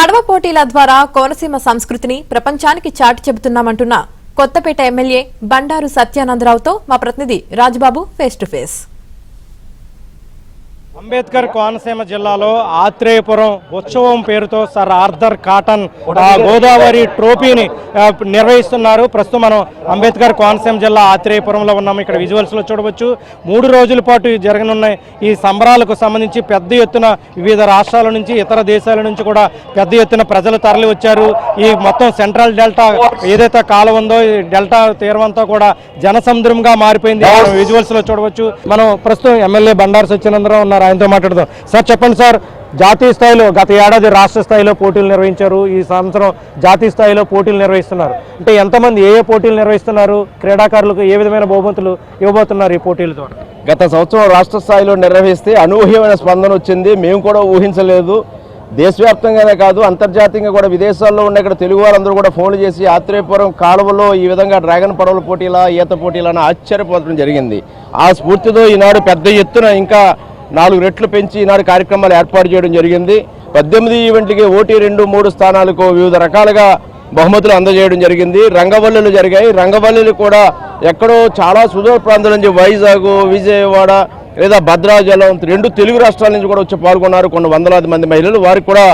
పడవ పోటీల ద్వారా కోనసీమ సంస్కృతిని ప్రపంచానికి చాటి చెబుతున్నామంటున్న కొత్తపేట ఎమ్మెల్యే బండారు సత్యానందరావుతో మా ప్రతినిధి Rajababu face to face. Ambedkar Konaseema జిల్లాలో ఆత్రేయపురం ఉత్సవం పేరుతో సర్ ఆర్థర్ కాటన్ గోదావరి ట్రోఫీని నిర్వహిస్తున్నారు. ప్రస్తుతం మనం అంబేద్కర్ కోనసీమ జిల్లా ఆత్రేయపురంలో ఉన్నాము. ఇక్కడ విజువల్స్లో చూడవచ్చు 3 రోజుల పాటు జరగనున్న ఈ సంబరాలకు సంబంధించి పెద్ద ఎత్తున వివిధ రాష్ట్రాల నుంచి ఇతర దేశాల నుంచి కూడా పెద్ద ఎత్తున ప్రజలు తరలి వచ్చారు. ఈ మొత్తం సెంట్రల్ డెల్టా ఏదైతే కాలం ఉందో ఈ డెల్టా తీరమంతా కూడా జనసముద్రంగా మారిపోయింది. విజువల్స్లో చూడవచ్చు. మనం ప్రస్తుతం ఎమ్మెల్యే బండారు సత్యానందరావు ఉన్నారు, ఆయనతో మాట్లాడదాం. సార్ చెప్పండి సార్, జాతీయ స్థాయిలో గత ఏడాది రాష్ట్ర స్థాయిలో పోటీలు నిర్వహించారు, ఈ సంవత్సరం జాతీయ స్థాయిలో పోటీలు నిర్వహిస్తున్నారు. అంటే ఎంతమంది ఏ పోటీలు నిర్వహిస్తున్నారు, క్రీడాకారులకు ఏ విధమైన బహుమతులు ఇవ్వబోతున్నారు ఈ పోటీలతో? గత సంవత్సరం రాష్ట్ర స్థాయిలో నిర్వహిస్తే అనూహ్యమైన స్పందన వచ్చింది. మేము కూడా ఊహించలేదు. దేశవ్యాప్తంగానే కాదు అంతర్జాతీయంగా కూడా విదేశాల్లో ఉన్న ఇక్కడ తెలుగు వారందరూ కూడా ఫోన్లు చేసి ఆత్రేయపురం కాలువలో ఈ విధంగా డ్రాగన్ పడవల పోటీలా ఈత పోటీలని ఆశ్చర్యపోవడం జరిగింది. ఆ స్ఫూర్తితో ఈనాడు పెద్ద ఎత్తున ఇంకా 4 రెట్లు పెంచి ఈనాడు కార్యక్రమాలు ఏర్పాటు చేయడం జరిగింది. 18 ఈవెంట్లకి 1, 2, 3 స్థానాలకు వివిధ రకాలుగా బహుమతులు అందజేయడం జరిగింది. రంగవల్లులు జరిగాయి. రంగవల్లులు కూడా ఎక్కడో చాలా సుదూర ప్రాంతాల నుంచి వైజాగ్, విజయవాడ లేదా భద్రాచలం 2 తెలుగు రాష్ట్రాల నుంచి కూడా వచ్చి పాల్గొన్నారు. కొన్ని వందలాది మంది మహిళలు, వారికి కూడా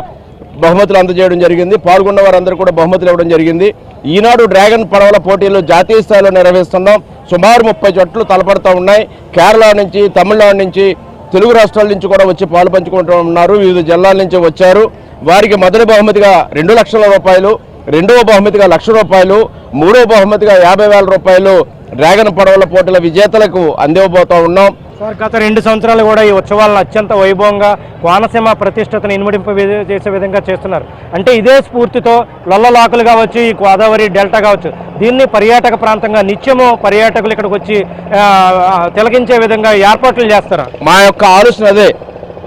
బహుమతులు అందజేయడం జరిగింది. పాల్గొన్న వారందరూ కూడా బహుమతులు ఇవ్వడం జరిగింది. ఈనాడు డ్రాగన్ పడవల పోటీలు జాతీయ స్థాయిలో నిర్వహిస్తున్నాం. సుమారు 30 జట్లు తలపడుతూ ఉన్నాయి. కేరళ నుంచి, తమిళనాడు నుంచి, తెలుగు రాష్ట్రాల నుంచి కూడా వచ్చి పాలు పంచుకుంటూ ఉన్నారు. వివిధ జిల్లాల నుంచి వచ్చారు. వారికి మొదటి బహుమతిగా 2 లక్షల రూపాయలు, రెండవ బహుమతిగా 1,00,000 రూపాయలు, మూడవ బహుమతిగా 50,000 రూపాయలు డ్రాగన్ పడవల పోటీల విజేతలకు అందివ్వబోతూ ఉన్నాం. సార్, గత 2 సంవత్సరాలు కూడా ఈ ఉత్సవాలను అత్యంత వైభవంగా కోనసీమ ప్రతిష్టతను ఇనుమడింప చేసే విధంగా చేస్తున్నారు. అంటే ఇదే స్ఫూర్తితో లొల్లలాకులు కావచ్చు, ఈ గోదావరి డెల్టా కావచ్చు, దీన్ని పర్యాటక ప్రాంతంగా నిత్యము పర్యాటకులు ఇక్కడికి వచ్చి తిలకించే విధంగా ఏర్పాట్లు చేస్తారు. మా యొక్క ఆలోచన అదే.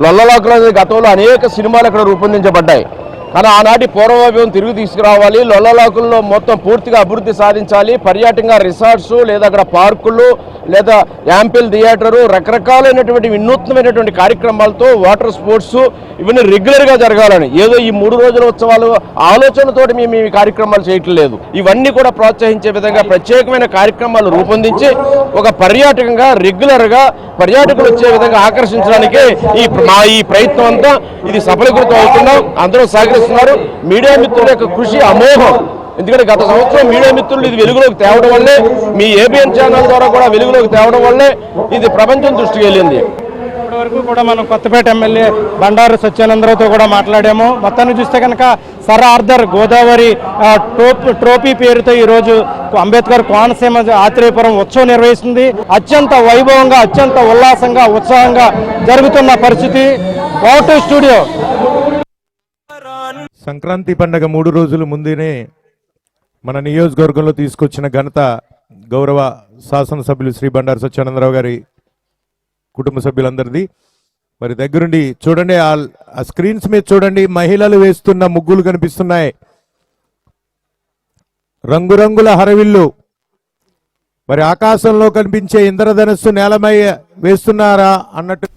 లొల్లలాకులు అనేది గతంలో అనేక సినిమాలు ఇక్కడ రూపొందించబడ్డాయి. కానీ ఆనాటి పూర్వవైభవం తిరిగి తీసుకురావాలి. లొల్లలాకుల్లో మొత్తం పూర్తిగా అభివృద్ధి సాధించాలి. పర్యాటకంగా రిసార్ట్స్ లేదా అక్కడ పార్కులు లేదా యాంపిల్ థియేటరు రకరకాలైనటువంటి వినూత్నమైనటువంటి కార్యక్రమాలతో వాటర్ స్పోర్ట్స్ ఇవన్నీ రెగ్యులర్గా జరగాలని, ఏదో ఈ 3 రోజుల ఉత్సవాలు ఆలోచనతోటి మేము ఈ కార్యక్రమాలు చేయటం లేదు. ఇవన్నీ కూడా ప్రోత్సహించే విధంగా ప్రత్యేకమైన కార్యక్రమాలు రూపొందించి ఒక పర్యాటకంగా రెగ్యులర్గా పర్యాటకులు వచ్చే విధంగా ఆకర్షించడానికి ఈ ప్రయత్నం అంతా ఇది సఫలీకృతం అవుతున్నాం. అందరూ సహకరిస్తున్నారు. మీడియా మిత్రుల యొక్క కృషి అమోఘం. ఎందుకంటే గత సంవత్సరం మీడియా మిత్రులు ఇది వెలుగులోకి తేవడం వల్లే, మీ ఏబిఎన్ ఛానల్ ద్వారా కూడా వెలుగులోకి తేవడం వల్లే ఇది ప్రపంచం దృష్టికి వెళ్ళింది. ఇప్పటివరకు కూడా మనం కొత్తపేట ఎమ్మెల్యే బండారు సత్యానందరావుతో కూడా మాట్లాడాము. మొత్తాన్ని చూస్తే కనుక సర్ ఆర్థర్ గోదావరి ట్రోఫీ పేరుతో ఈరోజు అంబేద్కర్ కోనసీమ ఆత్రేయపురం ఉత్సవం నిర్వహిస్తుంది. అత్యంత వైభవంగా, అత్యంత ఉల్లాసంగా, ఉత్సాహంగా జరుగుతున్న పరిస్థితి. Photo studio. సంక్రాంతి పండగ 3 రోజుల ముందునే మన నియోజకవర్గంలో తీసుకొచ్చిన ఘనత గౌరవ శాసనసభ్యులు శ్రీ బండారు సత్యానందరావు గారి కుటుంబ సభ్యులందరిది. మరి దగ్గరుండి చూడండి, ఆ స్క్రీన్స్ మీద చూడండి, మహిళలు వేస్తున్న ముగ్గులు కనిపిస్తున్నాయి. రంగురంగుల హరవిల్లు. మరి ఆకాశంలో కనిపించే ఇంద్రధనస్సు నేలమై వేస్తున్నారా అన్నట్టు